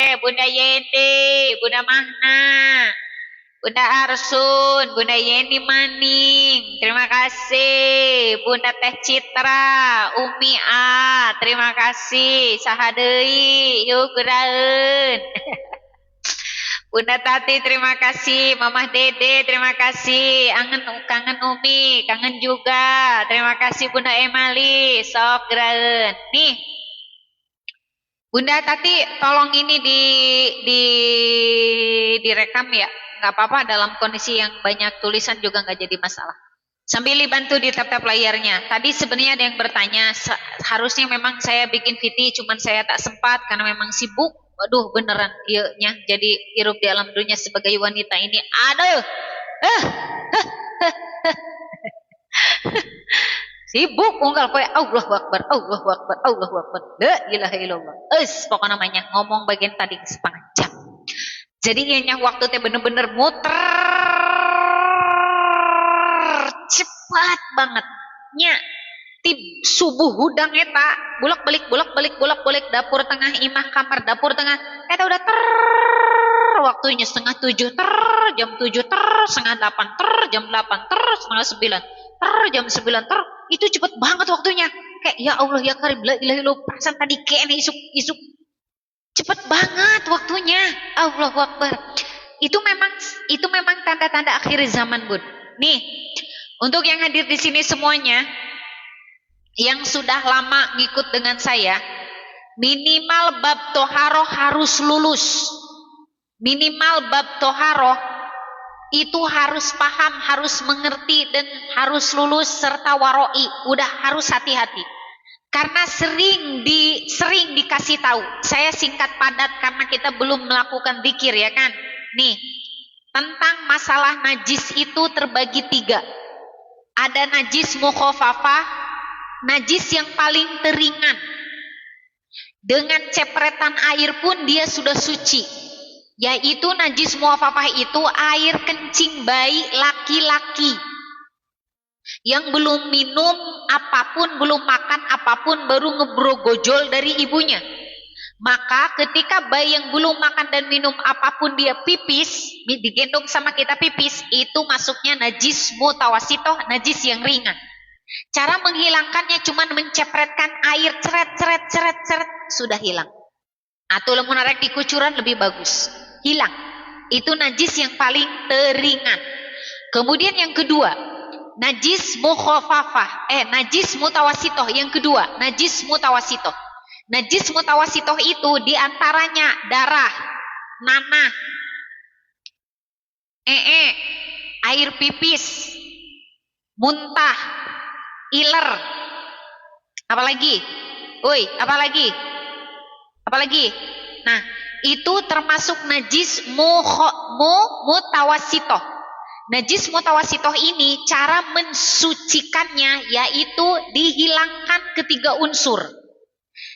Oke, Bunda Yende, Bunda Mahna, Bunda Arsun, Bunda Yeni Maning, terima kasih. Bunda Teh Citra, Umi A, terima kasih. Sahadei, yuk geraun. Bunda Tati, terima kasih. Mamah Dede, terima kasih. Kangen Umi, kangen juga. Terima kasih Bunda Emali, sok geraun. Nih, Bunda Tati, tolong ini direkam ya. Nggak apa-apa, dalam kondisi yang banyak tulisan juga nggak jadi masalah. Sambil dibantu di tap-tap layarnya. Tadi sebenarnya ada yang bertanya, harusnya memang saya bikin VT, cuman saya tak sempat karena memang sibuk. Waduh, beneran, iya, jadi hirup di alam dunia sebagai wanita ini. Aduh, sibuk unggal poe Allahu Akbar, Allahu Akbar, Allahu Akbar. La ilaha illallah. Pokoknya namanya ngomong bagian tadi setengah jam. Jadi ianya waktu teh bener-bener muter cepat banget. Nya subuh hudang eta bolak-balik dapur tengah imah kamar dapur tengah eta udah waktunya setengah 7 jam 7 setengah 8 jam 8 setengah 9 jam 9 itu cepet banget waktunya. Kayak ya Allah ya Karim, la ilaha illallah, perasaan tadi kene isuk cepet banget waktunya. Allahu Akbar. Itu memang tanda-tanda akhir zaman, Bun. Nih, untuk yang hadir di sini semuanya yang sudah lama ngikut dengan saya, minimal bab toharoh harus lulus. Minimal bab toharoh itu harus paham, harus mengerti, dan harus lulus serta waroi. Udah harus hati-hati. Karena sering dikasih tahu. Saya singkat padat karena kita belum melakukan zikir ya kan. Nih, tentang masalah najis itu terbagi 3. Ada najis mukhafafah, najis yang paling teringan. Dengan cepretan air pun dia sudah suci. Yaitu najis mukhafafah itu air kencing bayi laki-laki. Yang belum minum apapun, belum makan apapun, baru ngebrogojol dari ibunya. Maka ketika bayi yang belum makan dan minum apapun dia pipis, digendong sama kita pipis, itu masuknya najis mutawasitoh, najis yang ringan. Cara menghilangkannya cuma mencepretkan air, ceret, sudah hilang. Atau lamun arek dikucuran lebih bagus, hilang. Itu najis yang paling teringan. Kemudian yang kedua, najis mukhafafah, najis mutawasitoh. Yang kedua, najis mutawasitoh. Najis mutawasitoh itu diantaranya darah, nanah, air pipis, muntah, iler, apalagi? Apalagi? Nah, itu termasuk najis mutawasitoh. Najis mutawasitoh ini cara mensucikannya yaitu dihilangkan ketiga unsur.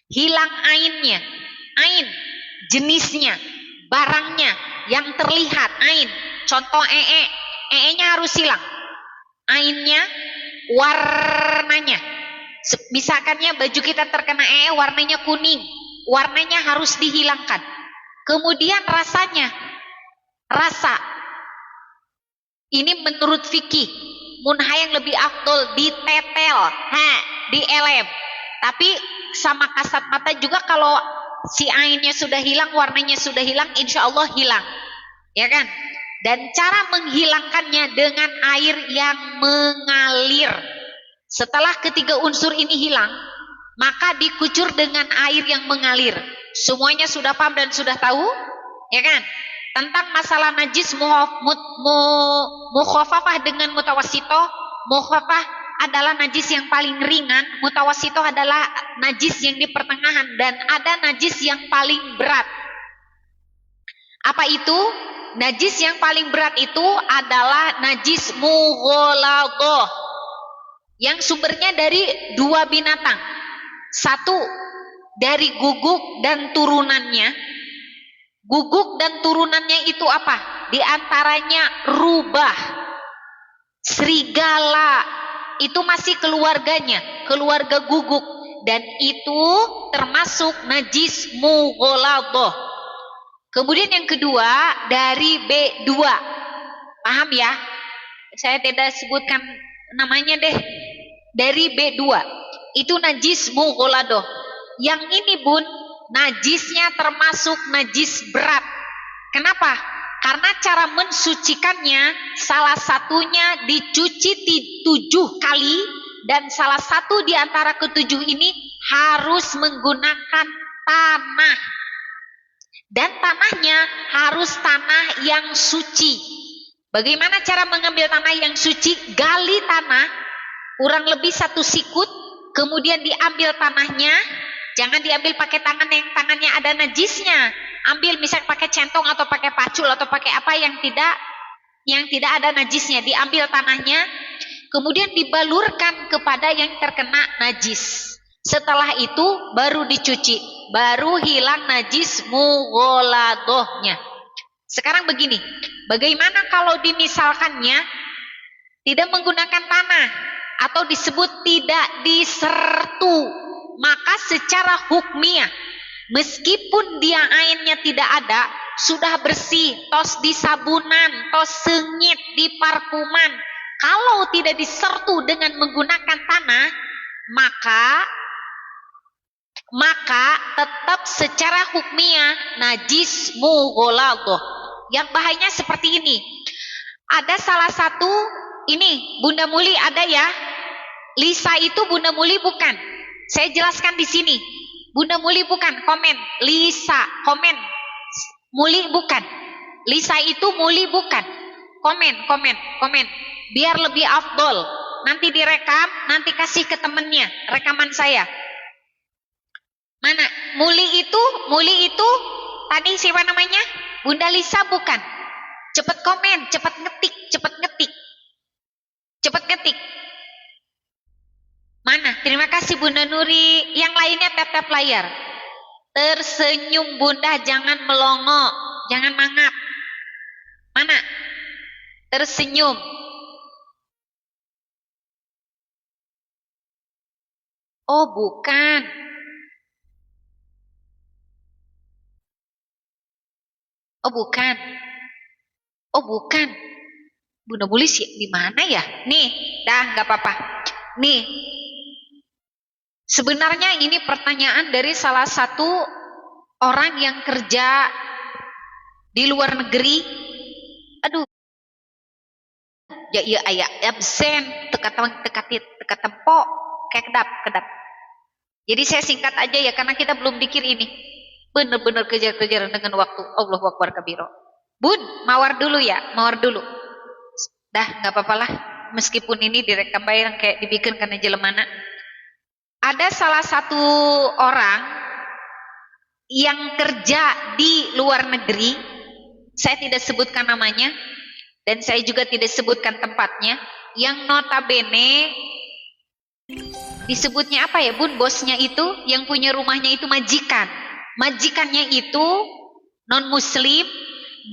Hilang ainnya, ain, jenisnya, barangnya yang terlihat, ain. Contoh nya harus hilang. Ainnya, warnanya. Misalkannya baju kita terkena warnanya kuning, warnanya harus dihilangkan. Kemudian rasanya, ini menurut fikih, munhayang lebih afdol ditetel, dielem. Tapi sama kasat mata juga kalau si ainnya sudah hilang, warnanya sudah hilang, insya Allah hilang, ya kan? Dan cara menghilangkannya dengan air yang mengalir. Setelah ketiga unsur ini hilang, maka dikucur dengan air yang mengalir. Semuanya sudah paham dan sudah tahu, ya kan? Tentang masalah najis mukhafafah dengan mutawasitoh. Mukhafafah adalah najis yang paling ringan, mutawasitoh adalah najis yang di pertengahan, dan ada najis yang paling berat. Apa itu? Najis yang paling berat itu adalah najis mughaladhah, yang sumbernya dari 2 binatang. 1 dari guguk dan turunannya. Guguk dan turunannya itu apa? Di antaranya rubah, serigala, itu masih keluarganya, keluarga guguk, dan itu termasuk najis mughaladhah. Kemudian yang kedua dari B2. Paham ya? Saya tidak sebutkan namanya deh. Dari B2. Itu najis mughaladoh. Yang ini Bun, najisnya termasuk najis berat. Kenapa? Karena cara mensucikannya salah satunya dicuci 7 kali dan salah satu di antara ketujuh ini harus menggunakan tanah. Dan tanahnya harus tanah yang suci. Bagaimana cara mengambil tanah yang suci? Gali tanah kurang lebih 1 sikut, kemudian diambil tanahnya. Jangan diambil pakai tangan yang tangannya ada najisnya. Ambil misalnya pakai centong atau pakai pacul atau pakai apa yang tidak ada najisnya. Diambil tanahnya, kemudian dibalurkan kepada yang terkena najis. Setelah itu baru dicuci, baru hilang najis mughaladohnya. Sekarang begini, bagaimana kalau dimisalkannya tidak menggunakan tanah atau disebut tidak disertu? Maka secara hukmiah, meskipun dia ainnya tidak ada, sudah bersih, tos di sabunan, tos sengit di parfuman, kalau tidak disertu dengan menggunakan tanah, maka tetap secara hukmiah najis mughaladoh. Yang bahayanya seperti ini. Ada salah satu, ini Bunda Muli ada ya? Lisa itu Bunda Muli bukan? Saya jelaskan di sini. Bunda Muli bukan, komen. Lisa, komen. Muli bukan. Lisa itu Muli bukan. Komen. Biar lebih afdol. Nanti direkam, nanti kasih ke temennya rekaman saya. Mana? Muli itu tadi siapa namanya? Bunda Lisa bukan. Cepat komen, cepat ngetik. Mana? Terima kasih Bunda Nuri. Yang lainnya tap-tap layar. Tersenyum Bunda, jangan melongo, jangan mangap. Mana? Tersenyum. Oh, bukan. Bunda Bulis di mana ya? Nih, dah nggak apa-apa. Nih. Sebenarnya ini pertanyaan dari salah satu orang yang kerja di luar negeri. Aduh. Ya iya absen, teka tempo, kayak kedap. Jadi saya singkat aja ya karena kita belum dikir ini. Bener-bener kejar-kejaran dengan waktu. Allahu Akbar kabiro. Bun, mawar dulu. Dah nggak apa-apa lah. Meskipun ini direkam bayang kayak dibikin karena jelemana. Ada salah satu orang yang kerja di luar negeri, saya tidak sebutkan namanya, dan saya juga tidak sebutkan tempatnya, yang notabene disebutnya apa ya Bun, bosnya itu, yang punya rumahnya itu majikan. Majikannya itu non-muslim,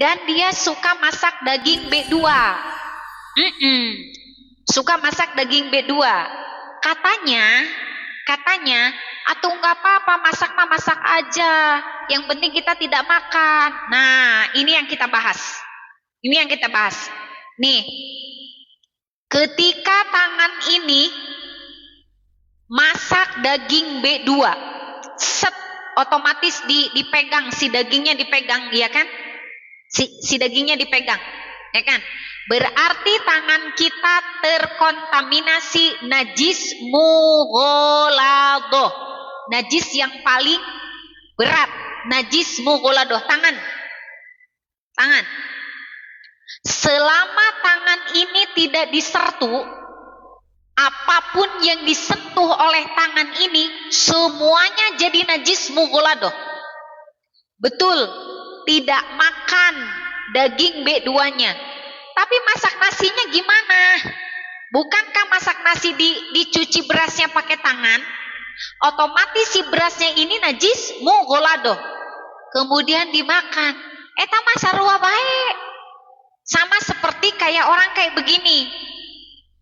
dan dia suka masak daging B2. Suka masak daging B2. Katanya, atau enggak apa-apa, masak aja. Yang penting kita tidak makan. Nah, ini yang kita bahas. Nih, ketika tangan ini masak daging B2, set, otomatis dipegang, si dagingnya dipegang, ya kan? Si dagingnya dipegang, ya kan? Berarti tangan kita terkontaminasi najis mughaladoh. Najis yang paling berat, najis mughaladoh. Tangan. Selama tangan ini tidak disertu, apapun yang disentuh oleh tangan ini semuanya jadi najis mughaladoh. Betul, tidak makan daging B2-nya. Tapi masak nasinya gimana? Bukankah masak nasi dicuci berasnya pakai tangan? Otomatis si berasnya ini najis mughaladoh. Kemudian dimakan. Eta mah sarua bae. Sama seperti kayak orang kayak begini.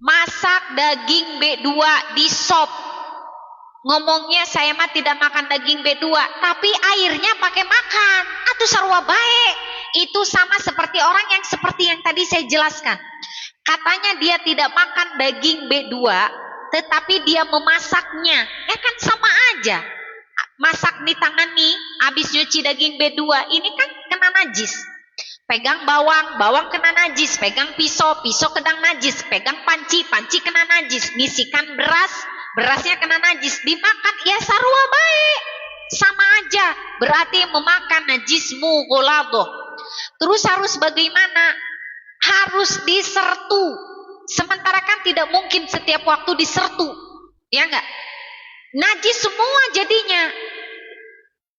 Masak daging B2 di sop. ngomongnya saya mah tidak makan daging B2, tapi airnya pakai makan. Atuh sarua baik. Itu sama seperti orang yang seperti yang tadi saya jelaskan. Katanya dia tidak makan daging B2, tetapi dia memasaknya. Ya kan sama aja. Masak di tangan nih, habis nyuci daging B2, ini kan kena najis. Pegang bawang, bawang kena najis. Pegang pisau, pisau kena najis. Pegang panci, panci kena najis. Misikan beras, berasnya kena najis. Dimakan, ya sarua baik. Sama aja, berarti memakan najis mughalladhah. Terus harus bagaimana? Harus disertu. Sementara kan tidak mungkin setiap waktu disertu. Ya enggak? Najis semua jadinya.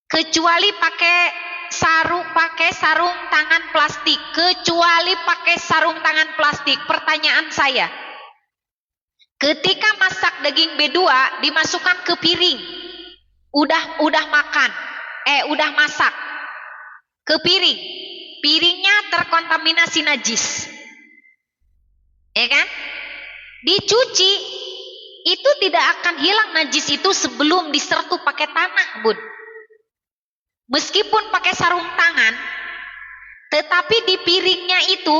Kecuali pakai sarung tangan plastik. Kecuali pakai sarung tangan plastik. Pertanyaan saya, ketika masak daging B2 dimasukkan ke piring, udah makan, udah masak ke piring, piringnya terkontaminasi najis, ya kan? Dicuci, itu tidak akan hilang najis itu sebelum disertu pakai tanah, Bun. Meskipun pakai sarung tangan, tetapi di piringnya itu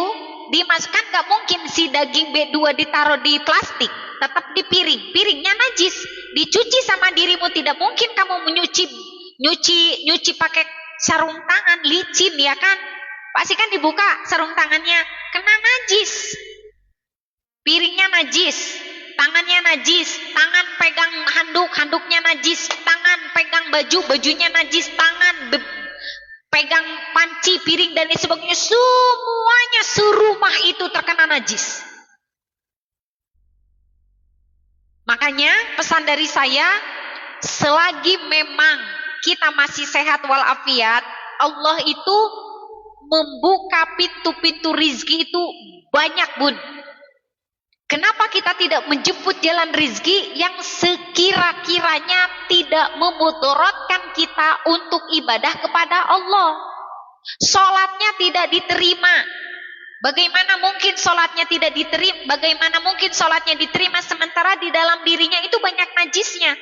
dimasukkan, gak mungkin si daging B2 ditaruh di plastik, tetap di piring. Piringnya najis, dicuci sama dirimu. Tidak mungkin kamu nyuci pakai sarung tangan, licin ya kan? Pasti kan dibuka sarung tangannya, kena najis. Piringnya najis, tangannya najis, tangan pegang handuknya najis, tangan pegang bajunya najis, tangan pegang panci, piring dan lain sebagainya, semuanya serumah itu terkena najis. Makanya pesan dari saya, selagi memang kita masih sehat walafiat, Allah itu membuka pintu-pintu rizki itu banyak, Bun. Kenapa kita tidak menjemput jalan rizki yang sekira-kiranya tidak memudaratkan kita untuk ibadah kepada Allah? Sholatnya tidak diterima. Bagaimana mungkin sholatnya tidak diterima? Bagaimana mungkin sholatnya diterima sementara di dalam dirinya itu banyak najisnya?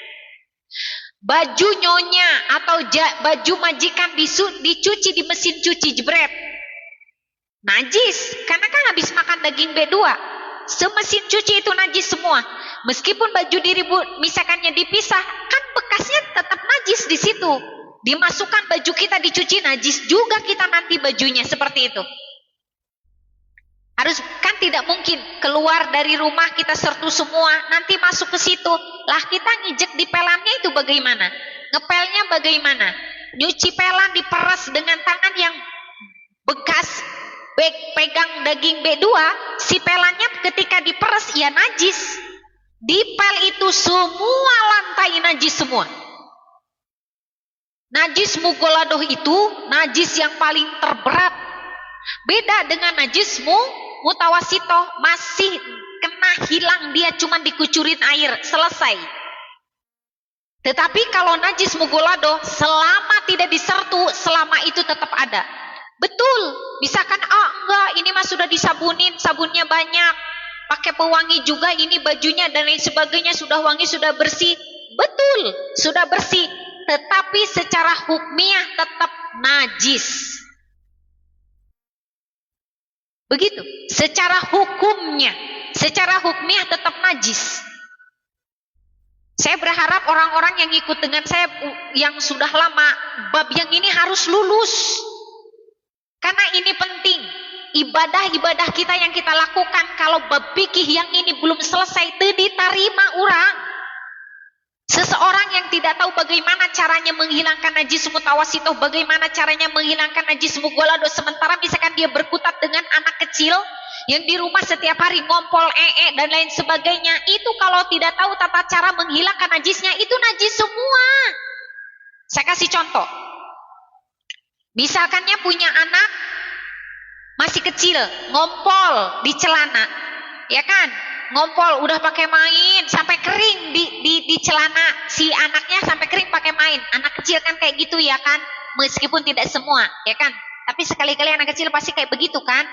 Baju nyonya atau baju majikan dicuci di mesin cuci, jebret, najis, karena kan habis makan daging B2. Semesin cuci itu najis semua. Meskipun baju diri misalkannya dipisah, kan bekasnya tetap najis di situ. Dimasukkan baju kita dicuci, najis juga kita nanti bajunya, seperti itu. Harus kan tidak mungkin keluar dari rumah kita sertu semua, nanti masuk ke situ. Lah kita ngijek di pelannya itu bagaimana? Ngepelnya bagaimana? Nyuci pelan diperas dengan tangan yang bekas pegang daging B2, si pelannya ketika diperas ya najis. Dipel itu semua lantai najis semua. Najis mughalladhah itu najis yang paling terberat. Beda dengan najis mutawasitoh, masih kena hilang, dia cuma dikucurin air, selesai. Tetapi kalau najis mughalladhah, selama tidak disertu, selama itu tetap ada. Betul, misalkan enggak, ini mah sudah disabunin, sabunnya banyak, pakai pewangi juga, ini bajunya dan lain sebagainya, sudah wangi, sudah bersih. Betul, sudah bersih, tetapi secara hukmiah tetap najis. Begitu, secara hukumnya, secara hukmiah tetap najis. Saya berharap orang-orang yang ikut dengan saya yang sudah lama, bab yang ini harus lulus. Karena ini penting. Ibadah-ibadah kita yang kita lakukan, kalau bab fikih yang ini belum selesai, itu diterima orang. Seseorang yang tidak tahu bagaimana caranya menghilangkan najis mutawasitoh, bagaimana caranya menghilangkan najis mughalladhah, sementara misalkan dia berkutat dengan anak kecil yang di rumah setiap hari ngompol dan lain sebagainya, itu kalau tidak tahu tata cara menghilangkan najisnya, itu najis semua. Saya kasih contoh. Misalkannya punya anak masih kecil, ngompol di celana, ya kan? Ngompol udah pakai main sampai kering di celana si anaknya, sampai kering pakai main. Anak kecil kan kayak gitu ya kan? Meskipun tidak semua, ya kan? Tapi sekali-kali anak kecil pasti kayak begitu kan?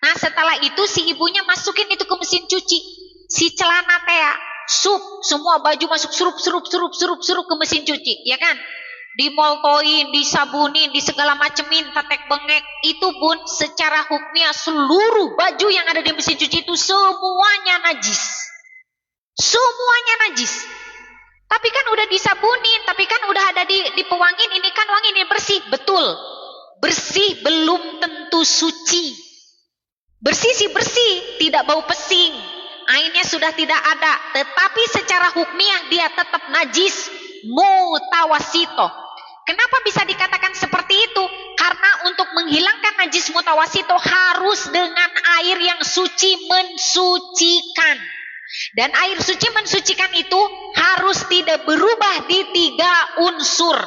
Nah, setelah itu si ibunya masukin itu ke mesin cuci. Si celana teh semua baju masuk surup ke mesin cuci, ya kan? Dimoltoin, disabunin, di segala macemin, tetek bengek. Itu Bun, secara hukumnya seluruh baju yang ada di mesin cuci itu semuanya najis. Semuanya najis. Tapi kan udah disabunin, tapi kan udah ada di pewangin, ini kan wangi, ini bersih. Betul. Bersih belum tentu suci. Bersih sih bersih, tidak bau pesing. Airnya sudah tidak ada, tetapi secara hukumnya dia tetap najis mutawasito. Kenapa bisa dikatakan seperti itu? Karena untuk menghilangkan najis mutawasito harus dengan air yang suci mensucikan. Dan air suci mensucikan itu harus tidak berubah di 3 unsur.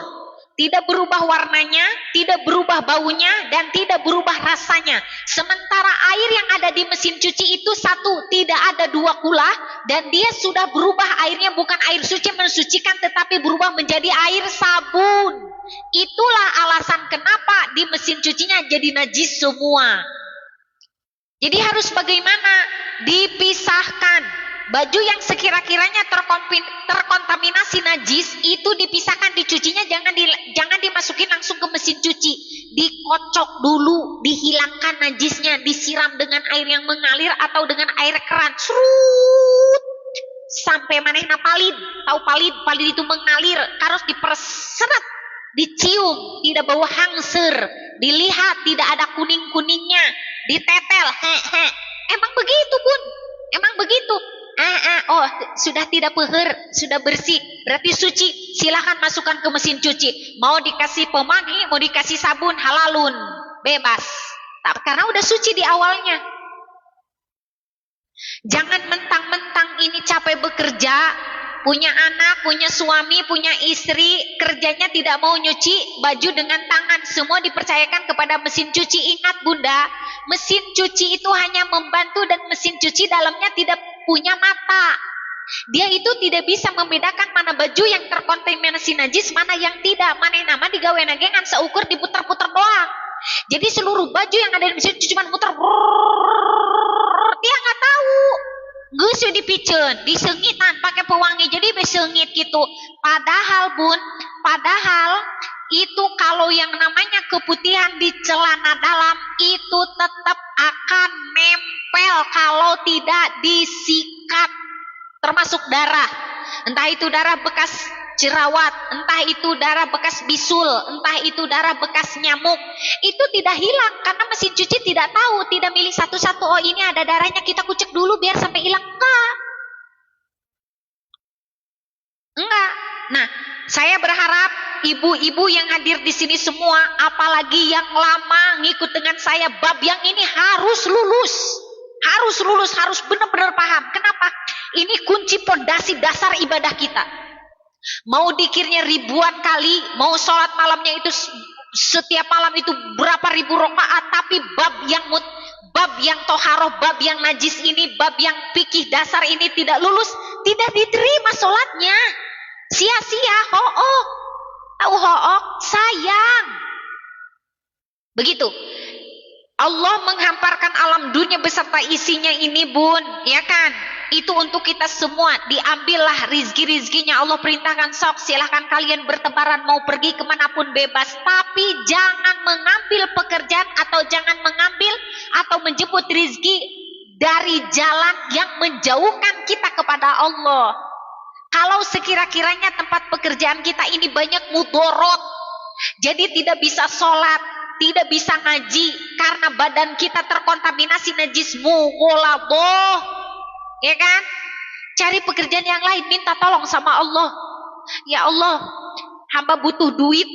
Tidak berubah warnanya, tidak berubah baunya, dan tidak berubah rasanya. Sementara air yang ada di mesin cuci itu satu, tidak ada 2 kulah, dan dia sudah berubah airnya bukan air suci mensucikan, tetapi berubah menjadi air sabun. Itulah alasan kenapa di mesin cucinya jadi najis semua. Jadi harus bagaimana? Dipisahkan. Baju yang sekira-kiranya terkontaminasi najis itu dipisahkan, dicucinya jangan dimasukin langsung ke mesin cuci. Dikocok dulu, dihilangkan najisnya, disiram dengan air yang mengalir atau dengan air keran. Srut. Sampai manehna palid. Tahu palid itu mengalir, harus diperseret, dicium, tidak bau hangser, dilihat tidak ada kuning-kuningnya, ditetel. Emang begitu, Bun? Emang begitu? Oh, sudah tidak peher, sudah bersih, berarti suci. Silahkan masukkan ke mesin cuci. Mau dikasih pewangi, mau dikasih sabun, halalun, bebas. Karena udah suci di awalnya. Jangan mentang-mentang ini capek bekerja, punya anak, punya suami, punya istri, kerjanya tidak mau nyuci baju dengan tangan, semua dipercayakan kepada mesin cuci. Ingat Bunda, mesin cuci itu hanya membantu, dan mesin cuci dalamnya tidak punya mata. Dia itu tidak bisa membedakan mana baju yang terkontaminasi najis, mana yang tidak. Mana nama digawe nagengan seukur diputar-putar doang. Jadi seluruh baju yang ada di mesin cuci cuma muter, dia nggak tahu. Geus dipiceun, disengitan pakai pewangi, jadi besengit gitu. Padahal Bun, itu kalau yang namanya keputihan di celana dalam itu tetap akan nempel kalau tidak disikat, termasuk darah. Entah itu darah bekas jerawat, entah itu darah bekas bisul, entah itu darah bekas nyamuk, itu tidak hilang karena mesin cuci tidak tahu, tidak milih satu-satu. Oh ini ada darahnya, kita kucek dulu biar sampai hilang. Enggak. Nah, saya berharap ibu-ibu yang hadir di sini semua, apalagi yang lama ngikut dengan saya, bab yang ini harus lulus, harus benar-benar paham. Kenapa? Ini kunci pondasi dasar ibadah kita. Mau dikirnya ribuan kali, mau sholat malamnya itu setiap malam itu berapa ribu rakaat, tapi bab yang toharoh, bab yang najis ini, bab yang fikih dasar ini tidak lulus, tidak diterima sholatnya. Sia-sia, ho'ok. Tahu ho'ok? Sayang. Begitu. Allah menghamparkan alam dunia beserta isinya ini Bun, ya kan? Itu untuk kita semua. Diambillah rizki-rizkinya. Allah perintahkan sok, silahkan kalian bertebaran, mau pergi kemanapun bebas. Tapi jangan mengambil pekerjaan atau jangan mengambil atau menjemput rizki dari jalan yang menjauhkan kita kepada Allah. Kalau sekira-kiranya tempat pekerjaan kita ini banyak mudorot, jadi tidak bisa sholat, tidak bisa ngaji karena badan kita terkontaminasi najis, mugolaboh, ya kan? Cari pekerjaan yang lain, minta tolong sama Allah. Ya Allah, hamba butuh duit,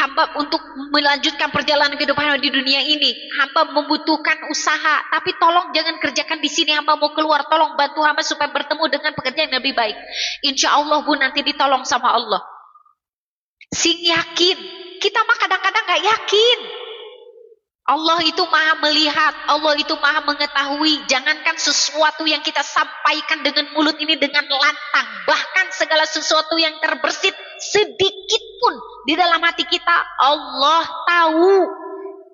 hamba untuk melanjutkan perjalanan kehidupan di dunia ini, hamba membutuhkan usaha, tapi tolong jangan kerjakan di sini, hamba mau keluar, tolong bantu hamba supaya bertemu dengan pekerjaan yang lebih baik. Insya Allah Bun, nanti ditolong sama Allah. Sing yakin, kita mah kadang-kadang gak yakin. Allah itu maha melihat, Allah itu maha mengetahui. Jangankan sesuatu yang kita sampaikan dengan mulut ini dengan lantang, bahkan segala sesuatu yang terbersit sedikit pun di dalam hati kita, Allah tahu.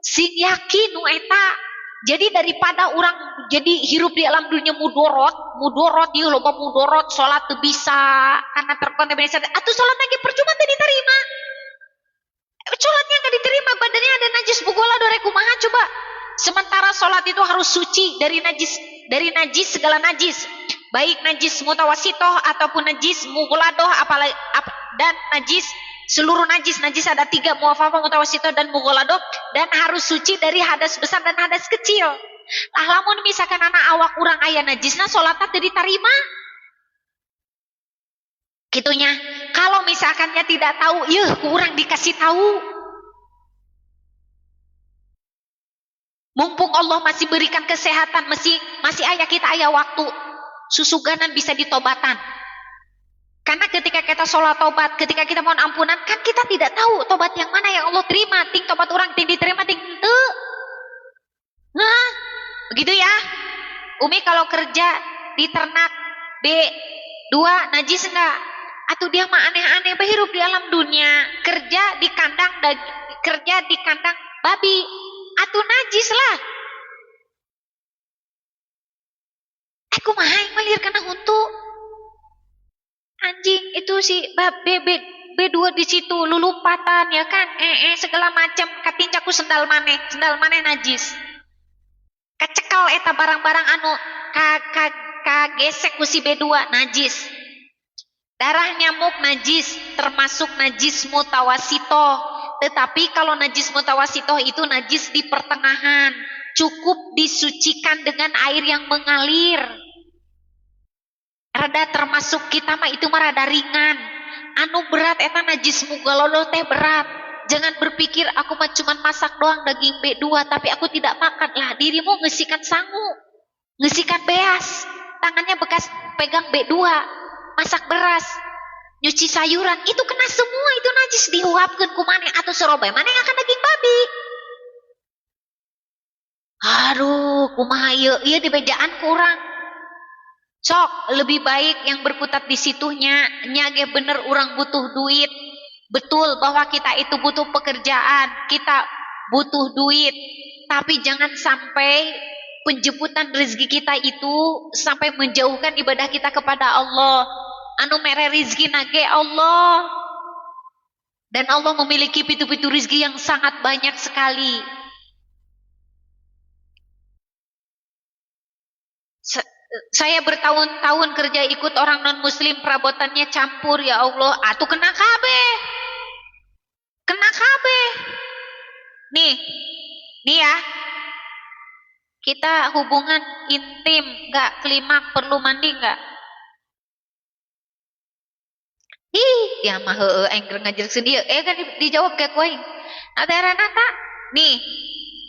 Sing yakin nu eta Jadi daripada orang jadi hirup di alam dunia mudorot dia loba mudorot sholat tuh bisa karena terkontaminasi atau sholat lagi percuma tadi diterima. Sholatnya nggak diterima, badannya ada najis bugola dore kumaha coba. Sementara sholat itu harus suci dari najis segala najis, baik najis mutawasitoh ataupun najis mughladoh dan najis seluruh najis ada 3, muafafah, mutawasitoh dan mughladoh, dan harus suci dari hadas besar dan hadas kecil. Lah lamun misalkan anak awak urang aya najisna sholatnya teu diterima. Gitunya. Kalau misalkannya tidak tahu, kurang dikasih tahu. Mumpung Allah masih berikan kesehatan, masih ayah kita ayah waktu, susuganan bisa ditobatan. Karena ketika kita sholat tobat, ketika kita mohon ampunan, kan kita tidak tahu tobat yang mana yang Allah terima. Ting tobat orang ting diterima ting ente. Nah, begitu ya. Umi kalau kerja di ternak B2 najis enggak? Atau dia mah aneh-aneh berhirup di alam dunia, kerja di kandang babi, atau najis lah. Aku mah yang melir karena untuk anjing itu si B2 di situ lulumpatan ya kan, segala macam katincaku sendal maneh najis. Kacekal eta barang-barang anu kagesek ku si B2 najis. Darah nyamuk najis, termasuk najis mutawasitoh. Tetapi kalau najis mutawasitoh itu najis di pertengahan, cukup disucikan dengan air yang mengalir. Rada termasuk kita mah itu mah rada ringan. Anu berat eta najis mughalodho teh berat. Jangan berpikir aku mah cuman masak doang daging B2 tapi aku tidak makan. Lah dirimu ngesikan sangu, ngesikan beas, tangannya bekas pegang B2. Masak beras, nyuci sayuran, itu kena semua, itu najis diuapkeun ku maneh atuh serobe maneh akan daging babi. Aduh, kumaha ieu di bejaan kurang. Sok lebih baik yang berkutat di situnya, nya ge bener urang butuh duit. Betul bahwa kita itu butuh pekerjaan, kita butuh duit, tapi jangan sampai penjemputan rezeki kita itu sampai menjauhkan ibadah kita kepada Allah. Anu mere rizki nage Allah, dan Allah memiliki pintu-pintu rizki yang sangat banyak sekali. Saya bertahun-tahun kerja ikut orang non muslim, perabotannya campur, ya Allah, atuh kena kabeh nih ya, kita hubungan intim gak klimaks perlu mandi gak? Ya mah aing ngajar sedia. Kan dijawab kayak koing. Nata nih,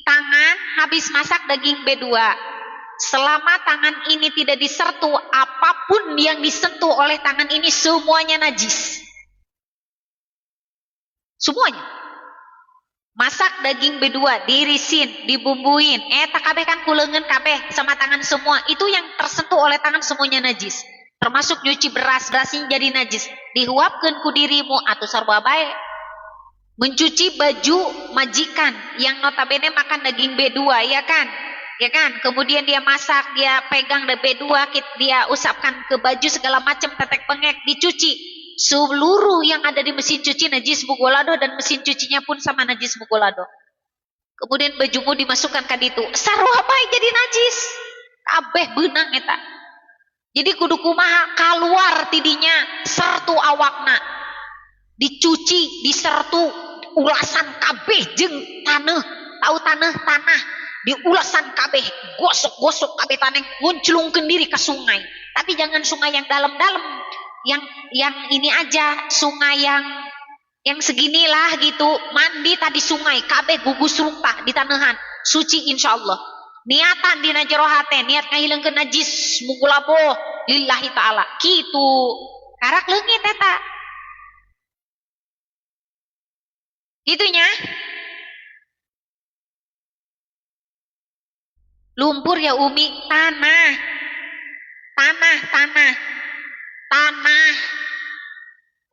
tangan habis masak daging B2. Selama tangan ini tidak disertu, apapun yang disentuh oleh tangan ini semuanya najis. Semuanya. Masak daging B2, dirisin, dibumbuin. Tak kabeh kan kuleungeun kabeh sama tangan semua. Itu yang tersentuh oleh tangan semuanya najis. Termasuk nyuci berasnya jadi najis, dihuapkeun ku dirimu atuh sarua bae. Mencuci baju majikan yang notabene makan daging B2 ya kan, kemudian dia masak, dia pegang B2, dia usapkan ke baju segala macam, tetek pengek, dicuci seluruh yang ada di mesin cuci najis mughalodho, dan mesin cucinya pun sama najis mughalodho. Kemudian bajumu dimasukkan ke ditu, sarua bae jadi najis kabeh beunang eta. Jadi kudu kumaha kaluar tidinya sertu awakna, dicuci, disertu, ulasan kabeh jeung tanah, tahu tanah diulasan kabeh, gosok kabeh tanah, ngunclungkeun diri ke sungai. Tapi jangan sungai yang dalam-dalam, yang ini aja, sungai yang seginilah gitu, mandi tadi sungai kabeh gugus rumpah di tanahan, suci insyaallah. Niatan dina jero hate, niat ngahilangkeun najis mughalodho lillahi ta'ala kitu. Karak leungit eta gitunya. Lumpur ya Umi, tanah.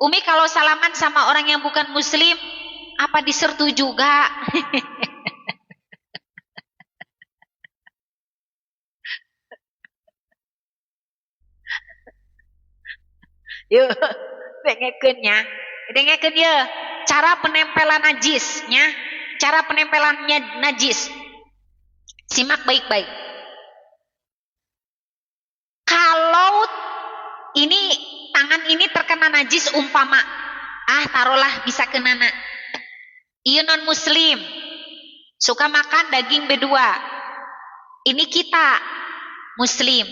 Umi kalau salaman sama orang yang bukan muslim apa disertu juga? Yuk, dengekeun ya. Cara penempelan najisnya, cara penempelannya najis. Simak baik-baik. Kalau ini tangan ini terkena najis umpama, taruhlah bisa kenana. Ieu non muslim, suka makan daging B2. Ini kita muslim,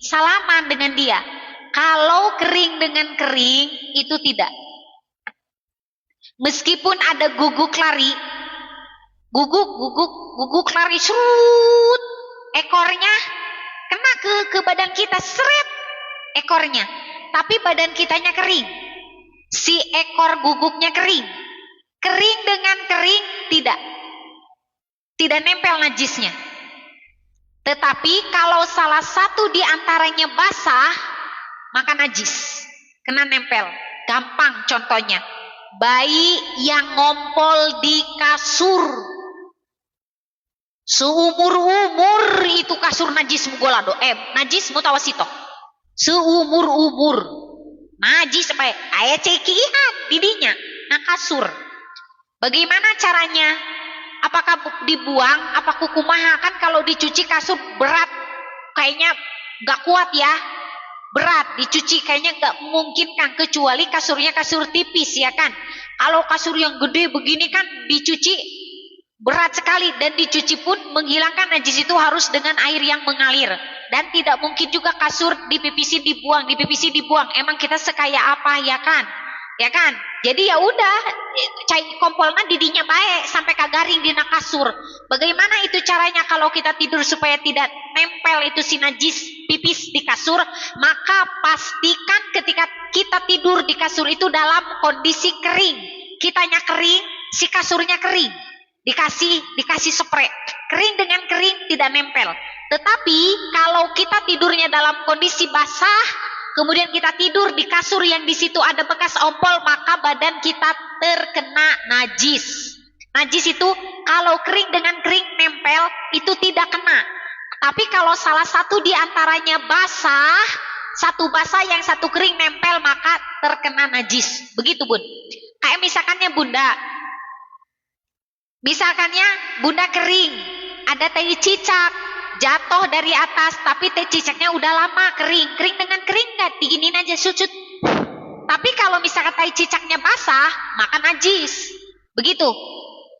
salaman dengan dia. Kalau kering dengan kering itu tidak. Meskipun ada guguk lari, guguk lari serut, ekornya kena ke badan kita seret ekornya, tapi badan kitanya kering. Si ekor guguknya kering. Kering dengan kering tidak nempel najisnya. Tetapi kalau salah satu di antaranya basah, maka najis, kena nempel. Gampang contohnya, bayi yang ngompol di kasur seumur-umur itu kasur najis mugolado, najis mutawasito, seumur-umur najis sampai aya cekihan didinya nah kasur. Bagaimana caranya? Apakah dibuang? Apa kumaha? Kan kalau dicuci kasur berat, kayaknya gak kuat ya, berat dicuci kayaknya gak memungkinkan, kecuali kasurnya kasur tipis ya kan. Kalau kasur yang gede begini kan dicuci berat sekali, dan dicuci pun menghilangkan najis itu harus dengan air yang mengalir, dan tidak mungkin juga kasur dipipisi dibuang. Emang kita sekaya apa ya kan? Jadi ya udah, cai kompolna didinya baik sampai kagaring dina kasur. Bagaimana itu caranya kalau kita tidur supaya tidak nempel itu si najis pipis di kasur? Maka pastikan ketika kita tidur di kasur itu dalam kondisi kering. Kitanya kering, si kasurnya kering. Dikasih spray. Kering dengan kering tidak nempel. Tetapi kalau kita tidurnya dalam kondisi basah, kemudian kita tidur di kasur yang di situ ada bekas ompol, maka badan kita terkena najis. Najis itu kalau kering dengan kering nempel itu tidak kena. Tapi kalau salah satu di antaranya basah, satu basah yang satu kering nempel, maka terkena najis. Begitu Bun. Kayak misalkannya Bunda kering, ada teh cicak jatuh dari atas, tapi teh cicaknya udah lama kering dengan kering nggak diginin aja sucut. Tapi kalau misalkan teh cicaknya basah, maka najis. Begitu.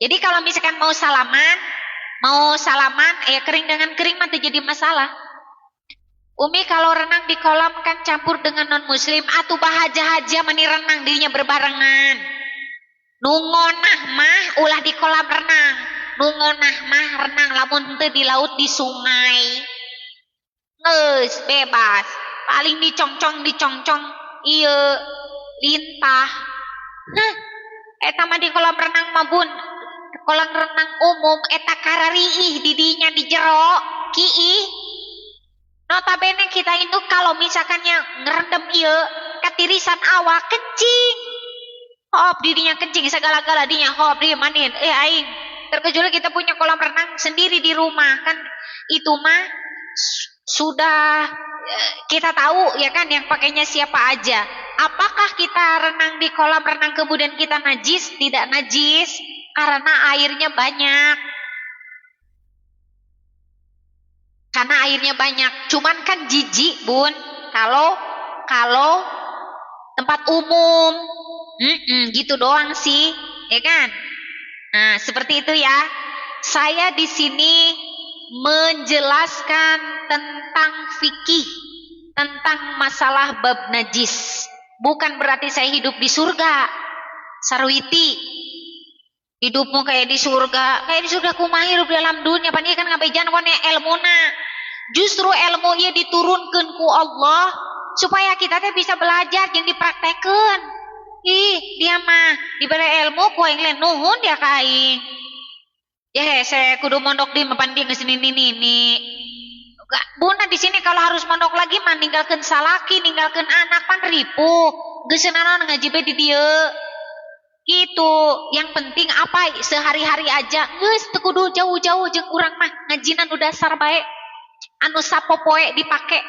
Jadi kalau misalkan mau salaman, kering dengan kering mah jadi masalah. Umi kalau renang di kolam kan campur dengan non muslim, atuh bahaja-haja meni renang dirinya berbarengan. Nungonah mah ulah di kolam renang, nungonah mah renang lamun teu di laut di sungai. Geus bebas, paling dicongcong ieu lintah. Eta mah di kolam renang mah Bun, kolam renang umum eta karariih didinya di jero kiih. Notabene kita itu kalau misalkannya ngerendam ieu katirisan awak kencing. Hop didinya kencing segala-gala dinya hop dia manin aing. Terkecuali kita punya kolam renang sendiri di rumah, kan itu mah sudah kita tahu ya kan yang pakainya siapa aja. Apakah kita renang di kolam renang kemudian kita najis? Tidak najis karena airnya banyak. Karena airnya banyak. Cuman kan jijik Bun kalau tempat umum. Gitu doang sih, ya kan? Nah, seperti itu ya. Saya di sini menjelaskan tentang fikih, tentang masalah bab najis. Bukan berarti saya hidup di surga. Sarwiti, hidupmu kayak di surga kumaha hidup dalam dunia pan ieu kan ngabejan wana ilmuna. Justru ilmu ieu diturunkeun ku Allah supaya kita teh bisa belajar jeung dipraktekeun. Dia mah diberi ilmu ku aing lain nuhun dia ka aing. Ya saya kudu mondok di mapan dia geus nini. Bunda di sini kalau harus mondok lagi mah ninggalkeun salaki, ninggalkeun anak pan ripuh. Geus naon ngaji be di dieu. Gitu. Yang penting apa sehari-hari aja. Geus teu kudu jauh-jauh jeung urang mah ngajinan udah dasar bae. Anu sapopoe dipake.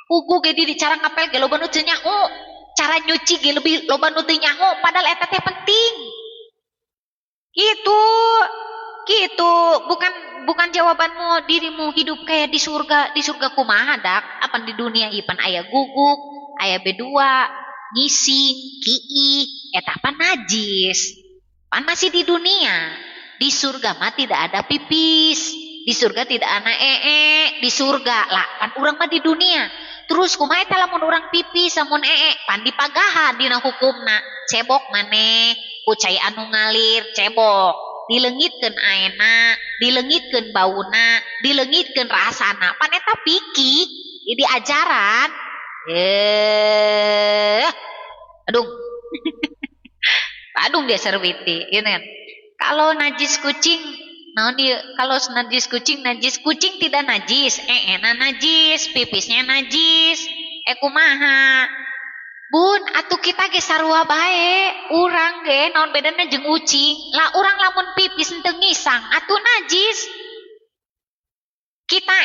Ugu ge di cara ngapel ge loba nu teu nyaho. cara nyuci ge lebih loba nu teu nyaho padahal eta teh penting. Gitu. Gitu, bukan jawabanmu dirimu hidup kayak di surga kumaha dak? Apa di dunia ipan aya guguk, aya B2, ngisi, kiih, eta apa najis. Pan masih di dunia. Di surga mah tidak ada pipis. Di surga tidak ada di surga lah pan urang mah di dunia. Terus kumaha eta lamun urang pipis samun pan dipagahan dina hukumna. Cebok maneh ku cai anu ngalir cebok. Dilengitkeun aena, dilengitkeun bauna, dilengitkeun rasana. Pan eta piki di ajaran. Aduh. Aduh dia serwiti, gitu kan. Kalau najis kucing, kalau najis kucing tidak najis, najis, pipisnya najis. Kumaha? Bun, atuh kita ge sarua bae, urang ge naon bedana jeung ucing. Lah urang lamun pipis teu ngisang, atuh najis. Kita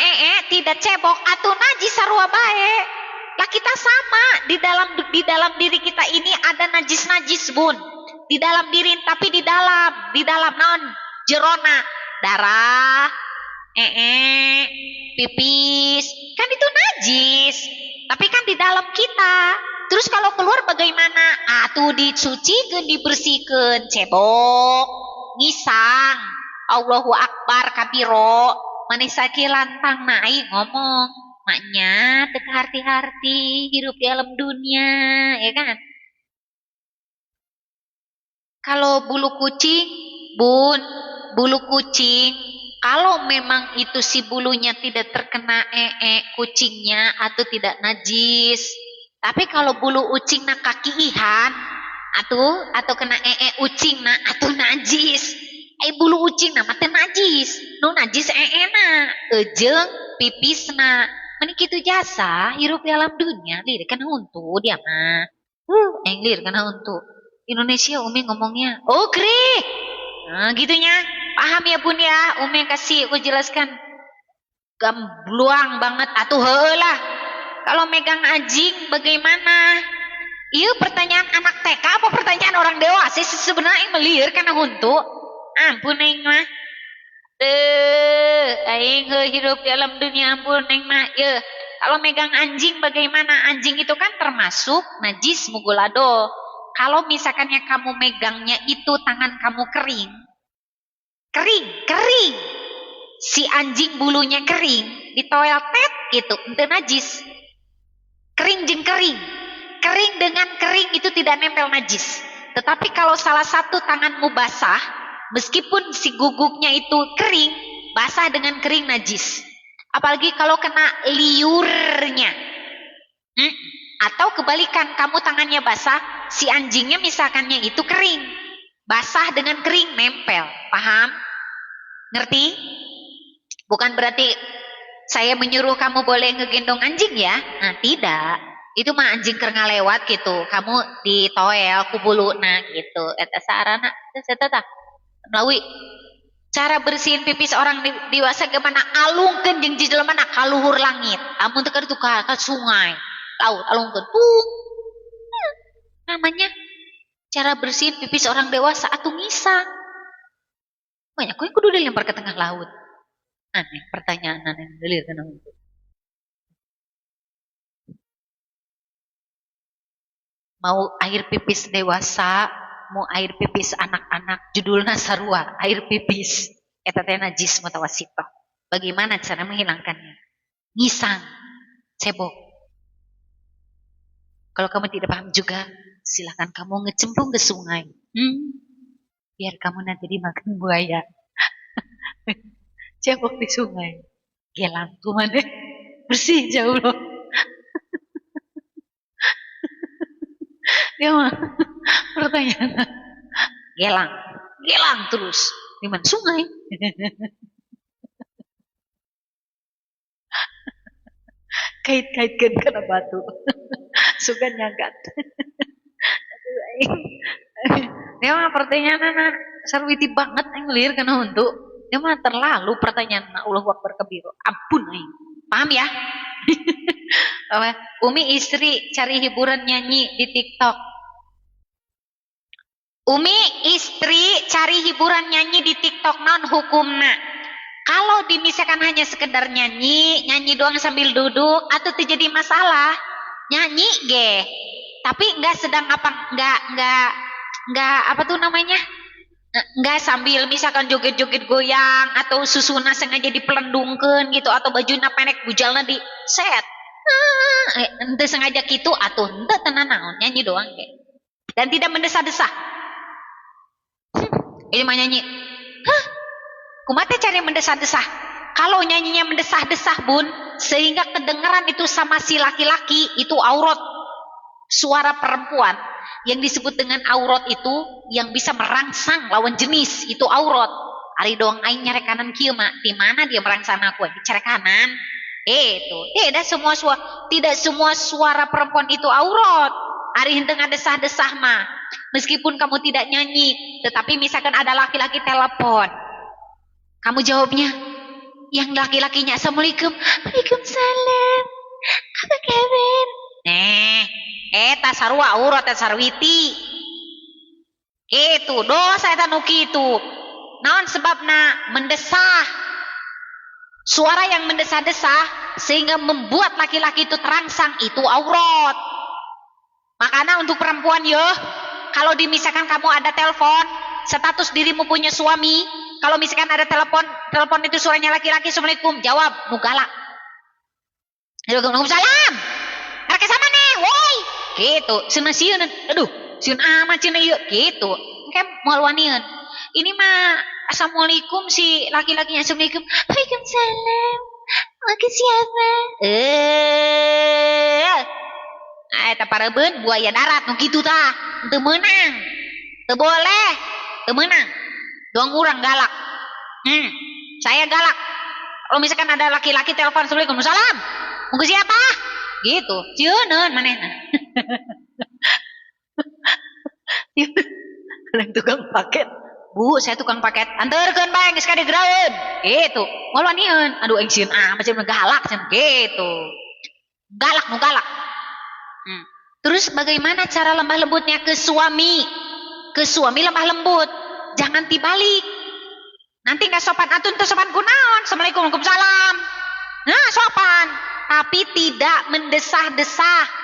tidak cebok, atuh najis sarua bae. Lah kita sama, di dalam diri kita ini ada najis-najis, Bun. Di dalam diri tapi di dalam naon? Jerona, darah, pipis, kan itu najis. Tapi kan di dalam kita. Terus kalau keluar bagaimana? Atuh disucikeun, dibersihkeun, cebok, ngisang, Allahu Akbar kabiro, maneh sakit lantang naik ngomong, maknya teu harti-harti hirup di alam dunia, ya kan? Kalau bulu kucing, Bun, bulu kucing, kalau memang itu si bulunya tidak terkena kucingnya atau tidak najis. Tapi kalau bulu ucing na kakiihan atau kena ucing na atau najis. Bulu ucing na mah teu najis. Nu najis na jeung pipisna. Mani kitu jasa hirup di alam dunia lirik kana huntu dia mah. Lirik kana huntu. Indonesia Umi ngomongnya, "Ogre." Nah, gitunya. Paham ya Bun ya? Umi kasih aku jelaskan. Gambluang banget atuh heulah. Kalau megang anjing bagaimana? Iya pertanyaan anak TK apa pertanyaan orang dewasa? Sebenarnya meliur karena huntu. Ampun aing mah. Aing hidup di alam dunia ampun aing mah. Ya, kalau megang anjing bagaimana? Anjing itu kan termasuk najis mugulado. Kalau misalkannya kamu megangnya itu tangan kamu kering. Kering. Si anjing bulunya kering, ditoel tet gitu, ente najis. Kering jeung kering dengan kering itu tidak nempel najis. Tetapi kalau salah satu tanganmu basah, meskipun si guguknya itu kering, basah dengan kering najis. Apalagi kalau kena liurnya. Atau kebalikan, kamu tangannya basah, si anjingnya misalkannya itu kering, basah dengan kering nempel. Paham? Ngerti? Bukan berarti saya menyuruh kamu boleh ngegendong anjing ya? Nah tidak, itu mah anjing keur ngalewat gitu, kamu ditoel ku buluna gitu. Eta sarana eta melalui cara bersihin pipis orang dewasa gimana? Alungkeun jeung jelema kaluhur langit. Amun teu kitu ka sungai, laut alungkeun. Namanya cara bersihin pipis orang dewasa atuh ngisang. Banyak yang kudu dilempar ke tengah laut. Aneh pertanyaan aneh delir kana itu. Mau air pipis dewasa, mau air pipis anak-anak, judulnya sarua, air pipis. Eta teh najis mutawasitoh. Bagaimana cara menghilangkannya? Ngisang, cebok. Kalau kamu tidak paham juga, silakan kamu ngecemplung ke sungai. Biar kamu nanti dimakan buaya. Cebok di sungai, gelang tuh mana bersih jauh loh. Dia mah pertanyaan gelang terus di mana sungai? Kait-kaitkan kena batu, suka nyagat. Dia mah pertanyaan anak sarwiti banget yang liar kena untuk. Dia mah terlalu pertanyaan Allahu Akbar kabiro. Ampun aing. Paham ya? Umi istri cari hiburan nyanyi di TikTok. Umi istri cari hiburan nyanyi di TikTok, non hukumna. Kalau dimisalkan hanya sekedar nyanyi doang sambil duduk, atau terjadi masalah, nyanyi ge. Tapi nggak sedang nggak apa tuh namanya? Nggak sambil misalkan joget-joget goyang atau susuna sengaja dipelendungkeun gitu atau bajunya pendek bujalna di set. Ente sengaja gitu atau ente tenan naon nyanyi doang ge. Dan tidak mendesah-desah. Ini mah nyanyi. Kumate cari mendesah-desah. Kalau nyanyinya mendesah-desah bun, sehingga kedengaran itu sama si laki-laki, itu aurat. Suara perempuan yang disebut dengan aurat itu yang bisa merangsang lawan jenis, itu aurat. Ari doang aing nyarek kanan kieu mah, di mana dia merangsang aku di cerek kanan. Itu. Tidak semua suara perempuan itu aurat. Ari henteu ngadesah-desah mah. Meskipun kamu tidak nyanyi, tetapi misalkan ada laki-laki telepon, kamu jawabnya, yang laki-lakinya Assalamualaikum, Waalaikumsalam, apa kabar? Eta sarua aurat eta sarwiti. Gitu, dosa eta nu kitu. Naon sebabna? Mendesah. Suara yang mendesah-desah sehingga membuat laki-laki itu terangsang, itu aurat. Makanya untuk perempuan kalau misalkan kamu ada telepon, status dirimu punya suami, kalau misalkan ada telepon itu suaranya laki-laki, Assalamualaikum, jawab, nu galak. Waalaikumsalam. Arek sama nih, woi. Gitu, cenah sieun. Aduh, sieun amat cenah ieu, gitu. Engke moal wanieun. Ini mah Assalamualaikum si laki-lakinya Assalamualaikum. Waalaikumsalam. Laki siapa? Eta parebeun buaya darat nu kitu tah. Teu meunang. Teu boleh. Teu meunang. Doang urang galak. Saya galak. Kalau misalkan ada laki-laki telepon Assalamualaikum, salam. Mau ke siapa? Gitu. Cieuneuh manehna. Yang tukang paket. Bu, saya tukang paket. Anterkeun bae geus ka digeuraeun. Gitu. Moal wanieun. Aduh aing sieun macam galak cenah gitu. Galak nu galak. Terus bagaimana cara lemah lembutnya ke suami? Ke suami lemah lembut. Jangan dibalik. Nanti nggak sopan. Atun tuh sopan kunaon. Assalamualaikum, waalaikumsalam. Nah sopan. Tapi tidak mendesah-desah.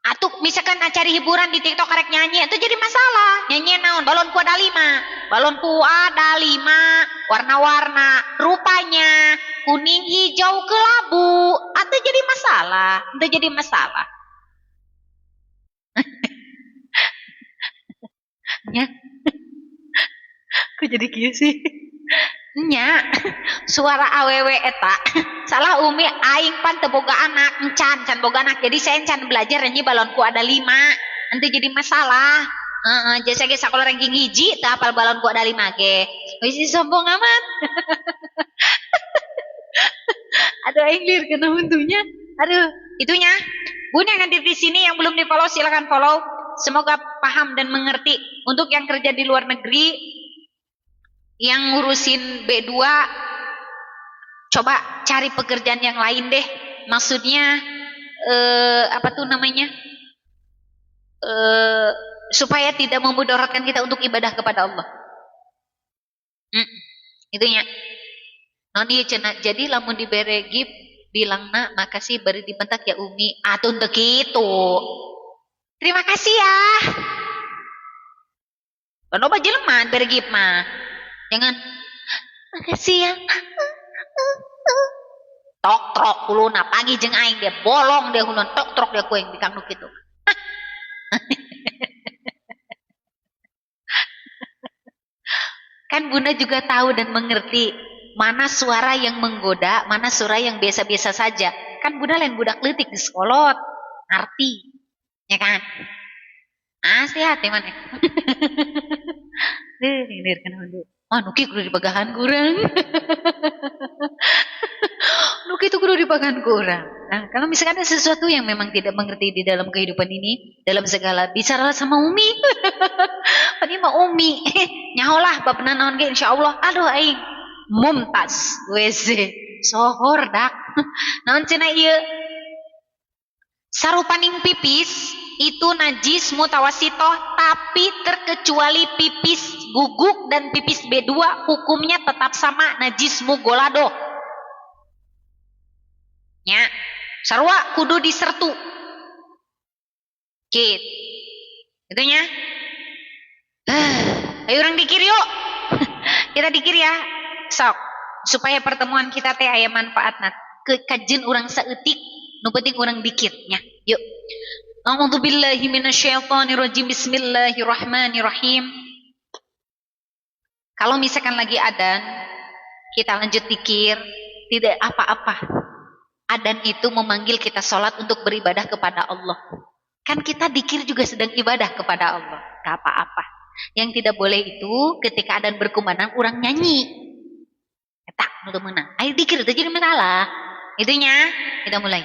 Atau misalkan cari hiburan di TikTok karek nyanyi, itu jadi masalah. Nyanyi naon? Balonku ada 5. Balonku ada 5 warna-warna. Rupanya kuning, hijau, kelabu. Itu jadi masalah. Itu jadi masalah. Nya. Kok jadi kieu sih? Nya. Suara awewe eta. Salah umi aing pan teu boga anak, can boga anak. Jadi saya can belajar nyanyi balonku ada 5. Nanti jadi masalah. Jadi saya sakola ranking hiji teu hafal balonku ada 5 ge. Wis sombong amat. Aduh aing lieur kana huntunya. Aduh, itunya. Bun yang hadir di sini yang belum di-follow silakan follow. Semoga paham dan mengerti. Untuk yang kerja di luar negeri, yang ngurusin B2, coba cari pekerjaan yang lain deh. Maksudnya apa tuh namanya? Supaya tidak memudaratkan kita untuk ibadah kepada Allah. Itunya. Non ieu cenah. Jadi lamun dibere gift bilangna makasih bari dibentak ya Umi. Atuh teu kitu. Terima kasih ya. Loba jelema bere gift mah. Jangan makasih ya. Tok-trok kuluna pagi jeung aing dia bolong dia hulun tok-trok dia kuing bikang nu kitu. Kan Bunda juga tahu dan mengerti mana suara yang menggoda, mana suara yang biasa-biasa saja. Kan Bunda lain budak leutik di sekolot, ngerti. Ya kan? Hati-hati maneh. Ini kan hundu. Nuki kudu dipagahan kurang. Nuki itu kudu dipagahan kurang. Nah, kalau misalkan ada sesuatu yang memang tidak mengerti di dalam kehidupan ini, dalam segala, bicaralah sama Umi. Ini mah Umi. Nyaholah bab naon ge insyaallah. Aduh aing mumtaz. WC. Sohor dak. Naon cenah ieu? Sarupaning pipis itu najis mutawasitoh, tapi terkecuali pipis guguk dan pipis B2 hukumnya tetap sama, najis mugolado. Nya, sarua kudu disertu. Gitu. Itunya. Ayo orang dikir yuk. Kita dikir ya. Sok. Supaya pertemuan kita teh aya manfaatna. Kajen orang saeutik, nu penting orang dikirnya. Yuk. A'udzubillahi minasyaitonirrajim. Bismillahirrahmanirrahim. Kalau misalkan lagi adzan, kita lanjut dikir, tidak apa-apa. Adzan itu memanggil kita sholat untuk beribadah kepada Allah. Kan kita dikir juga sedang ibadah kepada Allah. Gak apa-apa. Yang tidak boleh itu ketika adzan berkumandang orang nyanyi. Tak, nutup menang. Ayo dikir itu jadi masalah. Itunya, kita mulai.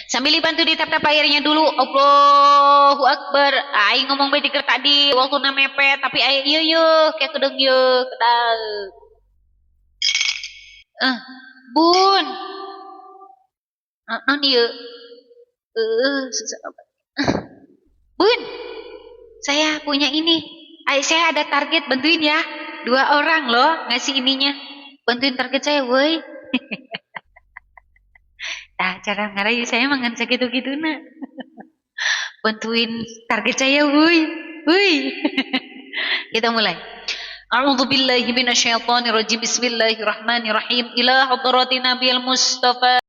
Sambil dibantu di tap-tap airnya dulu. Allahu Akbar. Aing ngomong bae dikir tadi waktu na mepet, tapi aing ieu kayak kedeng ieu kedal. Bun. Non ieu. Bun. Saya punya ini. Saya ada target, bantuin ya. 2 orang loh ngasih ininya. Bantuin target saya, woi. Nah, cara ngarayu saya mangan segitu-gitu na. Bantuin target saya, woi. Woi. Kita mulai. A'udzubillahi minasyaitonirrajim. Bismillahirrahmanirrahim. Ila hadratin Nabil Mustafa